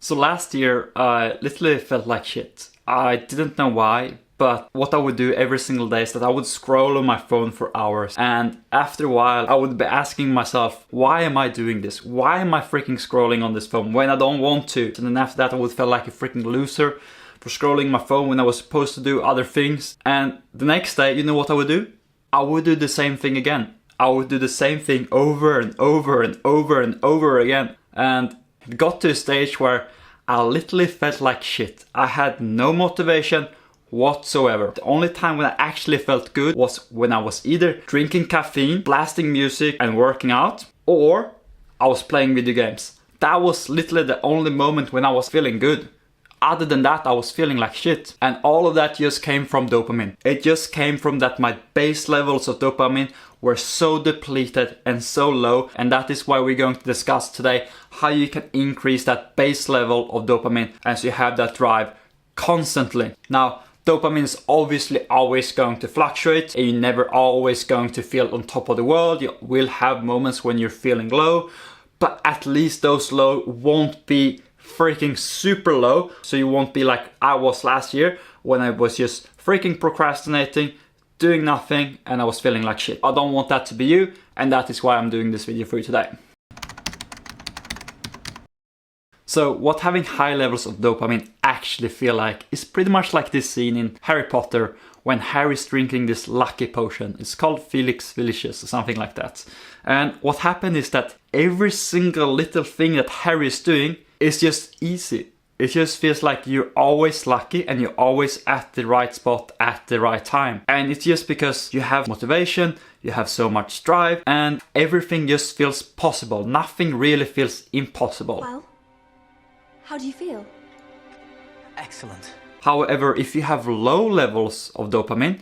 So last year, I literally felt like shit. I didn't know why, but what I would do every single day is that I would scroll on my phone for hours. And after a while, I would be asking myself, why am I doing this? Why am I freaking scrolling on this phone when I don't want to? And then after that, I would feel like a freaking loser for scrolling my phone when I was supposed to do other things. And the next day, you know what I would do? I would do the same thing again. I would do the same thing over and over and over and over again. And it got to a stage where I literally felt like shit. I had no motivation whatsoever. The only time when I actually felt good was when I was either drinking caffeine, blasting music and working out, or I was playing video games. That was literally the only moment when I was feeling good. Other than that, I was feeling like shit. And all of that just came from dopamine. It just came from that my base levels of dopamine were so depleted and so low. And that is why we're going to discuss today how you can increase that base level of dopamine as you have that drive constantly. Now, dopamine is obviously always going to fluctuate. And you're never always going to feel on top of the world. You will have moments when you're feeling low, but at least those low won't be freaking super low. So you won't be like I was last year when I was just freaking procrastinating, doing nothing, and I was feeling like shit. I don't want that to be you, and that is why I'm doing this video for you today. So what having high levels of dopamine actually feel like is pretty much like this scene in Harry Potter when Harry's drinking this lucky potion. It's called Felix Felicis or something like that. And what happened is that every single little thing that Harry is doing is just easy. It just feels like you're always lucky and you're always at the right spot at the right time. And it's just because you have motivation, you have so much drive, and everything just feels possible. Nothing really feels impossible. Well, how do you feel? Excellent. However, if you have low levels of dopamine,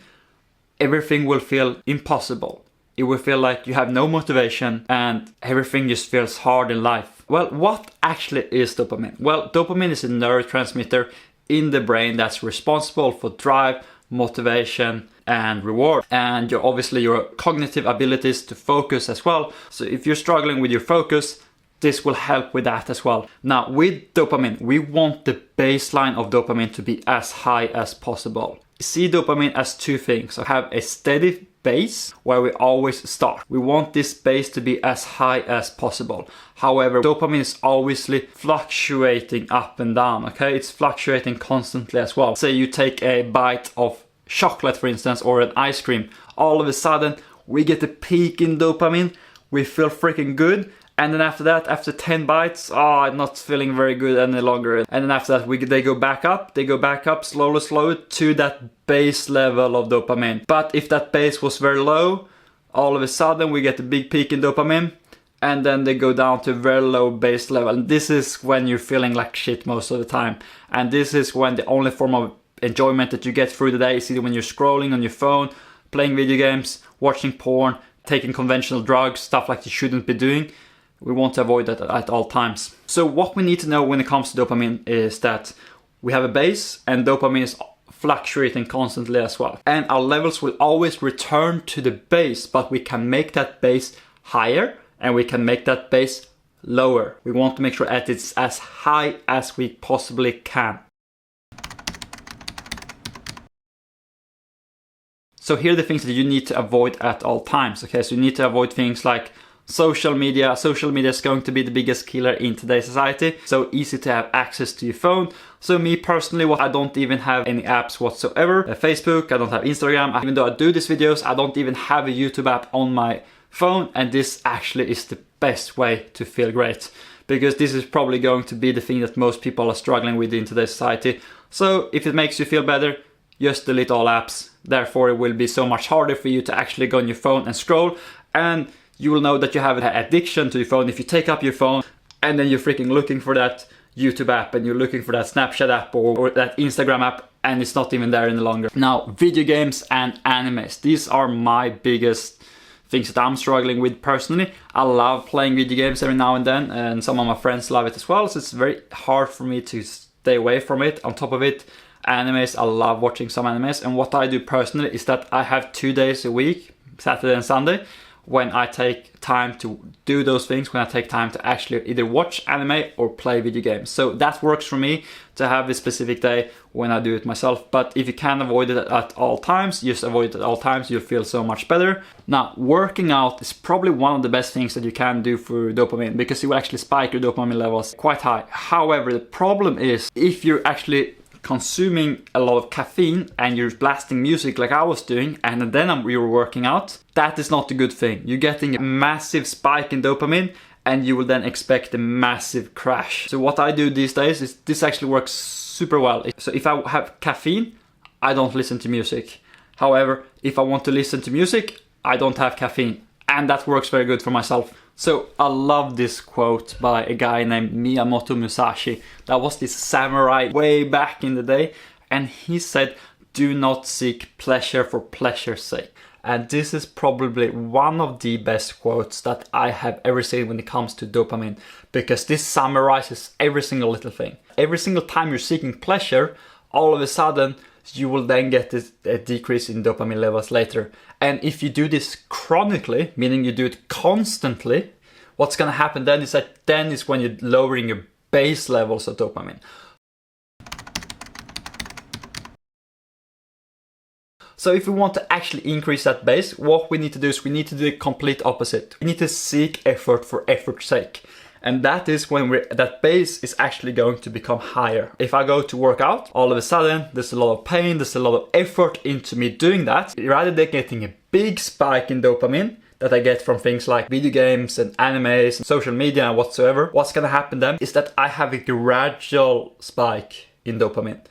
everything will feel impossible. It will feel like you have no motivation and everything just feels hard in life. Well, what actually is dopamine? Well, dopamine is a neurotransmitter in the brain that's responsible for drive, motivation, and reward. And obviously your cognitive abilities to focus as well. So if you're struggling with your focus, this will help with that as well. Now, with dopamine, we want the baseline of dopamine to be as high as possible. See dopamine as two things. So have a steady base where we always start. We want this base to be as high as possible. However, dopamine is obviously fluctuating up and down, okay? It's fluctuating constantly as well. Say you take a bite of chocolate, for instance, or an ice cream. All of a sudden, we get a peak in dopamine. We feel freaking good. And then after that, after 10 bites, I'm not feeling very good any longer. And then after that, they go back up slowly to that base level of dopamine. But if that base was very low, all of a sudden we get a big peak in dopamine, and then they go down to a very low base level. And this is when you're feeling like shit most of the time. And this is when the only form of enjoyment that you get through the day is either when you're scrolling on your phone, playing video games, watching porn, taking conventional drugs, stuff like you shouldn't be doing. We want to avoid that at all times. So what we need to know when it comes to dopamine is that we have a base and dopamine is fluctuating constantly as well. And our levels will always return to the base, but we can make that base higher and we can make that base lower. We want to make sure that it's as high as we possibly can. So here are the things that you need to avoid at all times. Okay, so you need to avoid things like social media. Social media is going to be the biggest killer in today's society. So easy to have access to your phone. So me personally, I don't even have any apps whatsoever. Facebook, I don't have Instagram. Even though I do these videos, I don't even have a YouTube app on my phone. And this actually is the best way to feel great, because this is probably going to be the thing that most people are struggling with in today's society. So if it makes you feel better, just delete all apps. Therefore, it will be so much harder for you to actually go on your phone and scroll. And you will know that you have an addiction to your phone if you take up your phone and then you're freaking looking for that YouTube app and you're looking for that Snapchat app or that Instagram app, and it's not even there any longer. Now, video games and animes. These are my biggest things that I'm struggling with personally. I love playing video games every now and then, and some of my friends love it as well. So it's very hard for me to stay away from it. On top of it, animes, I love watching some animes. And what I do personally is that I have 2 days a week, Saturday and Sunday, when I take time to do those things, when I take time to actually either watch anime or play video games. So that works for me to have this specific day when I do it myself. But if you can avoid it at all times, just avoid it at all times, you'll feel so much better. Now, working out is probably one of the best things that you can do for dopamine, because it will actually spike your dopamine levels quite high. However, the problem is if you're actually consuming a lot of caffeine and you're blasting music like I was doing, and then you're working out, that is not a good thing. You're getting a massive spike in dopamine and you will then expect a massive crash. So what I do these days is, this actually works super well. So if I have caffeine, I don't listen to music. However, if I want to listen to music, I don't have caffeine, and that works very good for myself. So I love this quote by a guy named Miyamoto Musashi. That was this samurai way back in the day, and he said, "Do not seek pleasure for pleasure's sake." And this is probably one of the best quotes that I have ever seen when it comes to dopamine, because this summarizes every single little thing. Every single time you're seeking pleasure, all of a sudden you will then get a decrease in dopamine levels later. And if you do this chronically, meaning you do it constantly, what's going to happen then is that then is when you're lowering your base levels of dopamine. So if we want to actually increase that base, what we need to do is we need to do the complete opposite. We need to seek effort for effort's sake. And that is when that base is actually going to become higher. If I go to work out, all of a sudden there's a lot of pain, there's a lot of effort into me doing that. Rather than getting a big spike in dopamine that I get from things like video games and animes and social media and whatsoever, what's gonna happen then is that I have a gradual spike in dopamine.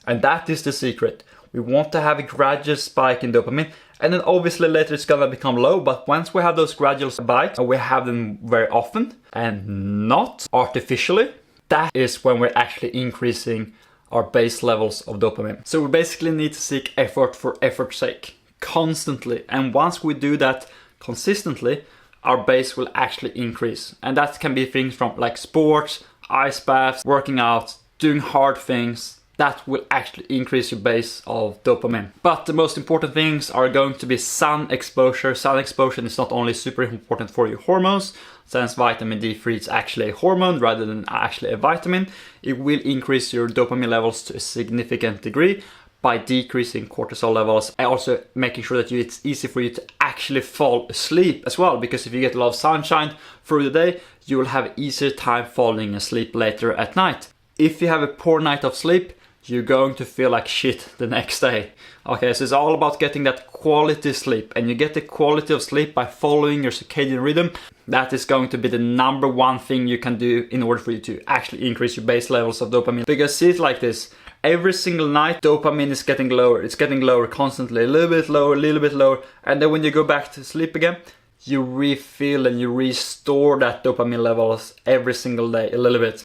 And that is the secret. We want to have a gradual spike in dopamine, and then obviously later it's gonna become low, but once we have those gradual spikes, and we have them very often and not artificially, that is when we're actually increasing our base levels of dopamine. So we basically need to seek effort for effort's sake, constantly. And once we do that consistently, our base will actually increase. And that can be things from like sports, ice baths, working out, doing hard things. That will actually increase your base of dopamine. But the most important things are going to be sun exposure. Sun exposure is not only super important for your hormones, since vitamin D3 is actually a hormone rather than actually a vitamin. It will increase your dopamine levels to a significant degree by decreasing cortisol levels, and also making sure that it's easy for you to actually fall asleep as well, because if you get a lot of sunshine through the day, you will have an easier time falling asleep later at night. If you have a poor night of sleep, you're going to feel like shit the next day. Okay, so it's all about getting that quality sleep, and you get the quality of sleep by following your circadian rhythm. That is going to be the number one thing you can do in order for you to actually increase your base levels of dopamine. Because see it like this, every single night dopamine is getting lower. It's getting lower constantly, a little bit lower, and then when you go back to sleep again, you refill and you restore that dopamine levels every single day a little bit.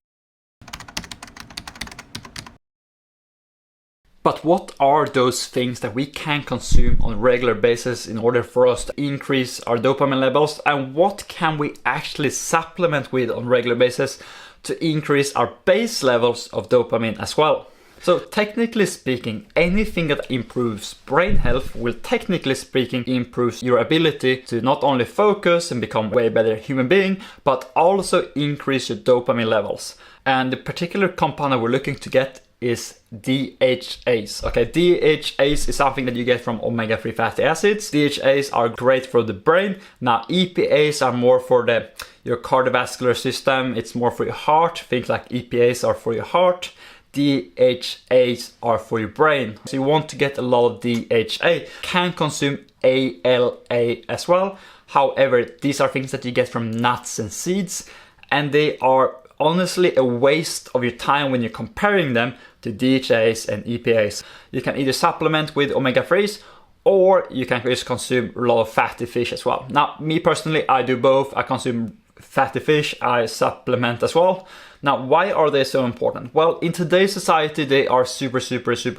But what are those things that we can consume on a regular basis in order for us to increase our dopamine levels? And what can we actually supplement with on a regular basis to increase our base levels of dopamine as well? So technically speaking, anything that improves brain health will technically speaking improve your ability to not only focus and become a way better human being, but also increase your dopamine levels. And the particular compound that we're looking to get is DHAs. Okay, DHAs is something that you get from omega-3 fatty acids. DHAs are great for the brain. Now EPAs are more for your cardiovascular system. It's more for your heart. Things like EPAs are for your heart. DHAs are for your brain. So you want to get a lot of DHA. Can consume ALA as well. However, these are things that you get from nuts and seeds, and they are honestly a waste of your time when you're comparing them to DHAs and EPAs. You can either supplement with omega-3s, or you can just consume a lot of fatty fish as well. Now, me personally, I do both. I consume fatty fish, I supplement as well. Now, why are they so important? Well, in today's society, they are super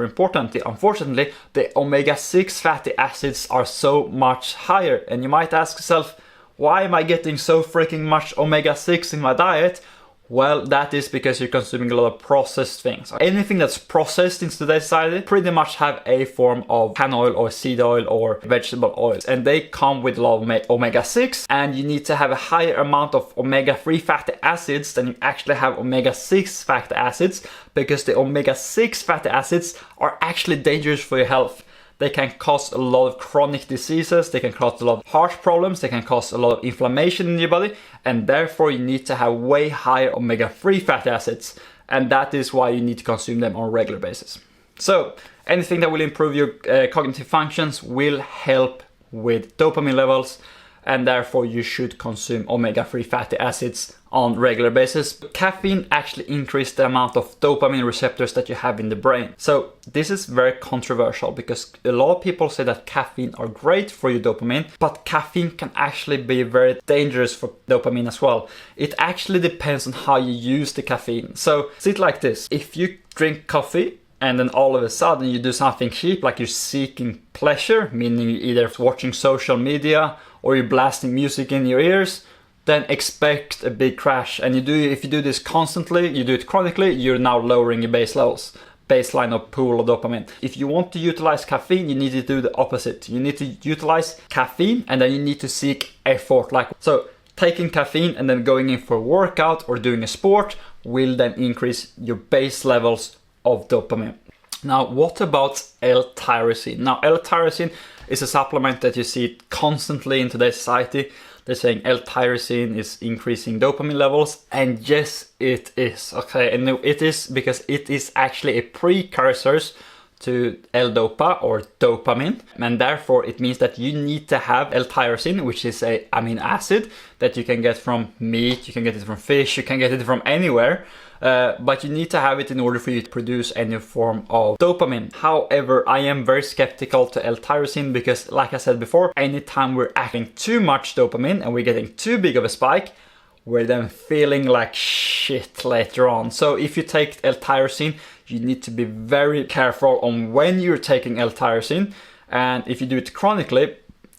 important. Unfortunately, the omega-6 fatty acids are so much higher. And you might ask yourself, why am I getting so freaking much omega-6 in my diet? Well, that is because you're consuming a lot of processed things. Anything that's processed in today's society pretty much have a form of palm oil or seed oil or vegetable oils. And they come with a lot of omega-6, and you need to have a higher amount of omega-3 fatty acids than you actually have omega-6 fatty acids, because the omega-6 fatty acids are actually dangerous for your health. They can cause a lot of chronic diseases, they can cause a lot of heart problems, they can cause a lot of inflammation in your body, and therefore you need to have way higher omega-3 fatty acids, and that is why you need to consume them on a regular basis. So anything that will improve your cognitive functions will help with dopamine levels, and therefore you should consume omega-3 fatty acids on a regular basis. Caffeine actually increases the amount of dopamine receptors that you have in the brain. So this is very controversial because a lot of people say that caffeine are great for your dopamine, but caffeine can actually be very dangerous for dopamine as well. It actually depends on how you use the caffeine. So see it like this: if you drink coffee and then all of a sudden you do something cheap, like you're seeking pleasure, meaning you're either watching social media or you're blasting music in your ears, then expect a big crash. And if you do this constantly, you do it chronically, you're now lowering your baseline of pool of dopamine. If you want to utilize caffeine, you need to do the opposite. You need to utilize caffeine and then you need to seek effort. So taking caffeine and then going in for a workout or doing a sport will then increase your base levels of dopamine. Now, what about L-tyrosine? Now, L-tyrosine is a supplement that you see constantly in today's society. They're saying L-tyrosine is increasing dopamine levels, and yes, it is. Okay, and it is because it is actually a precursor to L-dopa or dopamine, and therefore it means that you need to have L-tyrosine, which is a amino acid that you can get from meat, you can get it from fish, you can get it from anywhere. But you need to have it in order for you to produce any form of dopamine. However, I am very skeptical to L-tyrosine because, like I said before, anytime we're acting too much dopamine and we're getting too big of a spike, we're then feeling like shit later on. So if you take L-tyrosine, you need to be very careful on when you're taking L-tyrosine. And if you do it chronically,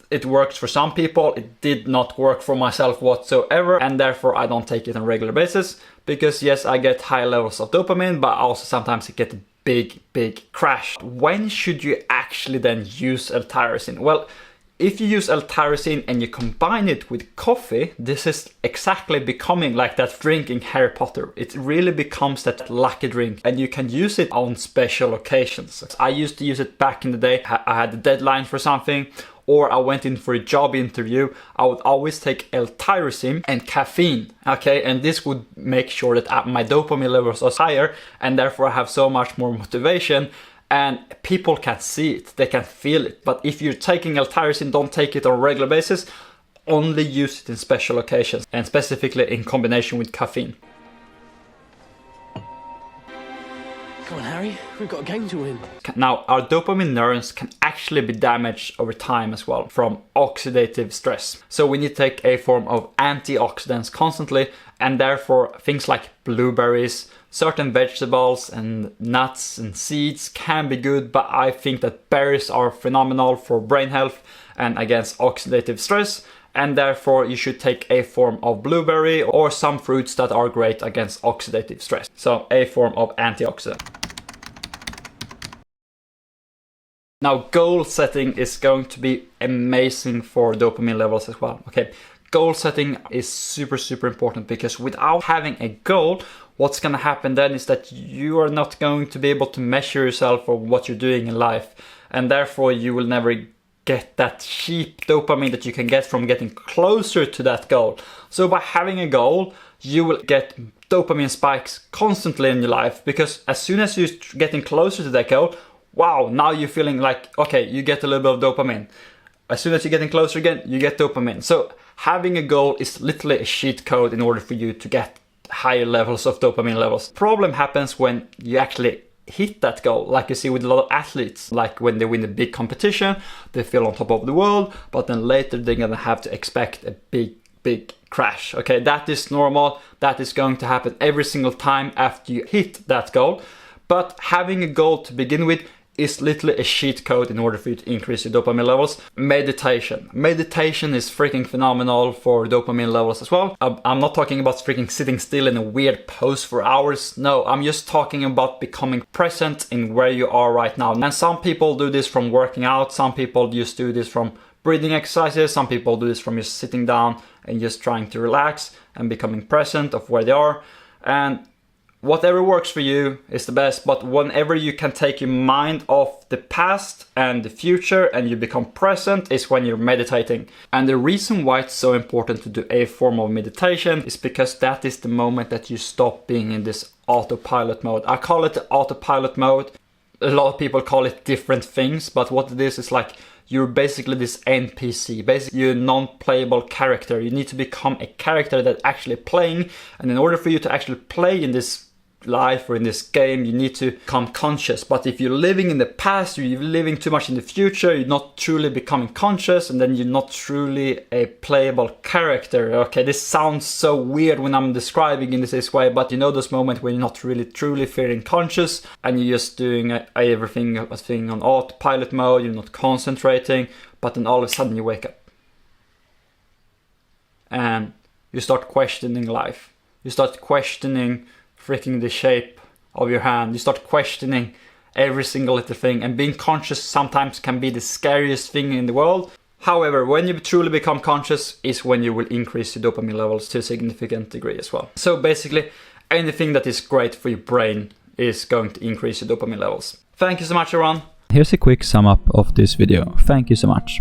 it works for some people. It did not work for myself whatsoever, and therefore I don't take it on a regular basis. Because yes, I get high levels of dopamine, but also sometimes I get a big crash. When should you actually then use L-tyrosine? Well, if you use L-tyrosine and you combine it with coffee, this is exactly becoming like that drinking Harry Potter. It really becomes that lucky drink, and you can use it on special occasions. I used to use it back in the day. I had a deadline for something, or I went in for a job interview. I would always take L-tyrosine and caffeine, okay? And this would make sure that my dopamine levels are higher, and therefore I have so much more motivation, and people can see it, they can feel it. But if you're taking L-tyrosine, don't take it on a regular basis, only use it in special occasions, and specifically in combination with caffeine. Come on, Harry. We've got a game to win. Now, our dopamine neurons can actually be damaged over time as well from oxidative stress. So we need to take a form of antioxidants constantly, and therefore things like blueberries, certain vegetables and nuts and seeds can be good, but I think that berries are phenomenal for brain health and against oxidative stress. And therefore you should take a form of blueberry or some fruits that are great against oxidative stress. So a form of antioxidant. Now, goal setting is going to be amazing for dopamine levels as well. Okay, goal setting is super important, because without having a goal, what's going to happen then is that you are not going to be able to measure yourself or what you're doing in life, and therefore you will never get that cheap dopamine that you can get from getting closer to that goal. So by having a goal, you will get dopamine spikes constantly in your life, because as soon as you're getting closer to that goal, wow, now you're feeling like, okay, you get a little bit of dopamine. As soon as you're getting closer again, you get dopamine. So having a goal is literally a cheat code in order for you to get higher levels of dopamine levels. Problem happens when you actually hit that goal, like you see with a lot of athletes. Like when they win a big competition, they feel on top of the world, but then later they're gonna have to expect a big crash. Okay, that is normal. That is going to happen every single time after you hit that goal. But having a goal to begin with is literally a cheat code in order for you to increase your dopamine levels. Meditation. Meditation is freaking phenomenal for dopamine levels as well. I'm not talking about freaking sitting still in a weird pose for hours. No, I'm just talking about becoming present in where you are right now. And some people do this from working out. Some people just do this from breathing exercises. Some people do this from just sitting down and just trying to relax and becoming present of where they are. And whatever works for you is the best, but whenever you can take your mind off the past and the future and you become present is when you're meditating. And the reason why it's so important to do a form of meditation is because that is the moment that you stop being in this autopilot mode. I call it the autopilot mode. A lot of people call it different things, but what it is like you're basically this NPC. Basically, you're a non-playable character. You need to become a character that's actually playing, and in order for you to actually play in this life or in this game, you need to become conscious. But if you're living in the past, or you're living too much in the future, you're not truly becoming conscious, and then you're not truly a playable character. Okay, this sounds so weird when I'm describing in this way, but you know those moments when you're not really truly feeling conscious and you're just doing everything on autopilot mode, you're not concentrating, but then all of a sudden you wake up and you start questioning life. You start questioning freaking the shape of your hand. You start questioning every single little thing, and being conscious sometimes can be the scariest thing in the world. However, when you truly become conscious is when you will increase your dopamine levels to a significant degree as well. So basically, anything that is great for your brain is going to increase your dopamine levels. Thank you so much, everyone. Here's a quick sum up of this video. Thank you so much.